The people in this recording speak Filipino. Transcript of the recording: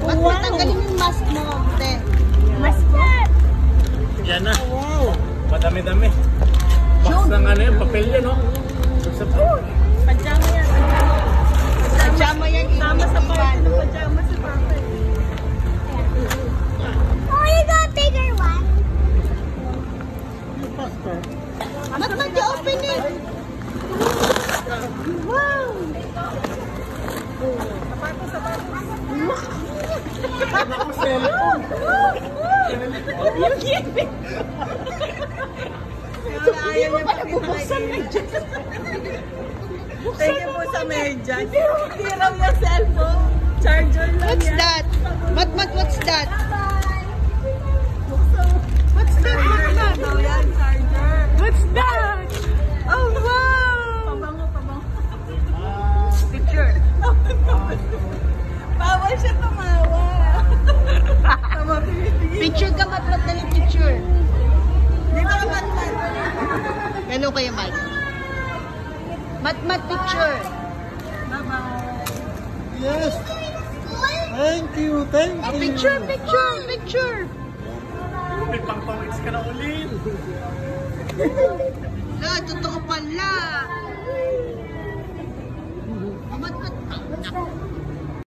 Ba't mo tanggalin yung mask mo? Te. Mask mo? Yan na. Wow. Madami-dami. Box ng ano yun, papel yun, no? Pajama yan. Pajama yan. Tama sa party ng pajama si Papa. Oh, you got a bigger one. Ba't mag-open it? Wow! Ako, cellphone. Yung gimmick. Hindi mo pa nabubuksan na dyan. Thank you po sa medyas. Hindi raw yung cellphone. Charger lang What's yan. that? What's that? What's that? Charger lang daw yan. Charger. What's that? Oh, wow! Pabango. Picture. Bawal siya tumawa. Picture ka, Mat-Mat, dali picture. Di ba naman man? Hello kayo, Mat. Mat-Mat, picture. Bye-bye. Yes. Thank you. Oh, picture. May pang-pawits ka na ulit. Totoo pala. Mat-Mat.